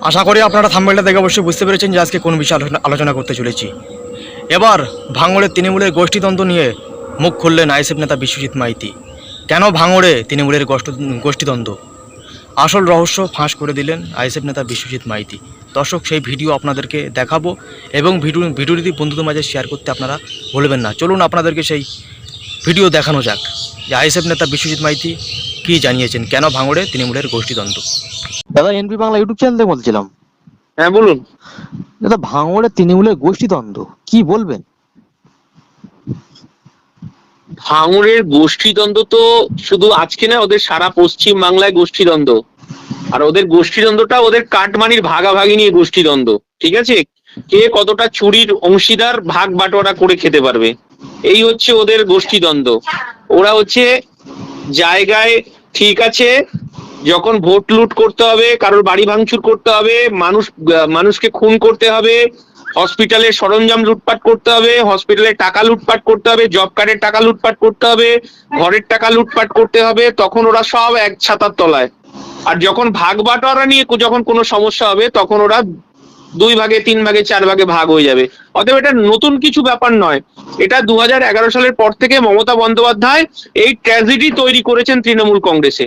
আশা করি আপনারা থাম্বনেলটা দেখে অবশ্যই বুঝতে পেরেছেন যে আজকে কোন বিষয়ে আলোচনা করতে চলেছি। এবার ভাঙড়ে তৃণমূলের গোষ্ঠীদ্বন্দ্ব নিয়ে মুখ খুললেন আইএসএফ নেতা বিশ্বজিৎ মাইতি। কেন ভাঙড়ে তৃণমূলের গোষ্ঠীদ্বন্দ্ব, আসল রহস্য ফাঁস করে দিলেন আইএসএফ নেতা বিশ্বজিৎ মাইতি। দর্শক, সেই ভিডিও আপনাদেরকে দেখাবো এবং ভিডিওটি বন্ধুদের মাঝে শেয়ার করতে আপনারা ভুলবেন না। চলুন আপনাদেরকে সেই ভিডিও দেখানো যাক যে আইএসএফ নেতা বিশ্বজিৎ মাইতি কী জানিয়েছেন, কেন ভাঙড়ে তৃণমূলের গোষ্ঠীদ্বন্দ্ব। দাদা, এনপি বাংলা ইউটিউব চ্যানেল থেকে বলছিলাম। হ্যাঁ বলুন। দাদা, ভাঙড়ে তৃণমূলের গোষ্ঠীদ্বন্দ্ব কি বলবেন? ভাঙড়ের গোষ্ঠীদ্বন্দ্ব তো শুধু আজকে না, ওদের সারা পশ্চিম বাংলায় গোষ্ঠীদ্বন্দ্ব। আর ওদের গোষ্ঠীদ্বন্দ্বটা ওদের কাটমানির ভাগাভাগি নিয়ে গোষ্ঠীদ্বন্দ্ব, ঠিক আছে? কে কতটা চুরির অংশীদার ভাগ বাটোয়ারা করে খেতে পারবে, এই হচ্ছে ওদের গোষ্ঠীদ্বন্দ্ব। ওরা হচ্ছে জায়গায়, ঠিক আছে, যখন ভোট লুট করতে হবে, কারোর বাড়ি ভাঙচুর করতে হবে, মানুষকে খুন করতে হবে, হসপিটালের সরঞ্জাম লুটপাট করতে হবে, হসপিটালের টাকা লুটপাট করতে হবে, জব কার্ডের টাকা লুটপাট করতে হবে, ঘরের টাকা লুটপাট করতে হবে, তখন ওরা সব এক ছাতার তলায়। আর যখন ভাগ বাটোয়ারা নিয়ে যখন কোনো সমস্যা হবে, তখন ওরা 2 ভাগে 3 ভাগে 4 ভাগে ভাগ হয়ে যাবে। অতএব এটা নতুন কিছু ব্যাপার নয়। এটা 2011 সালের পর থেকে মমতা বন্দ্যোপাধ্যায় এই ট্র্যাজেডি তৈরি করেছেন তৃণমূল কংগ্রেসে।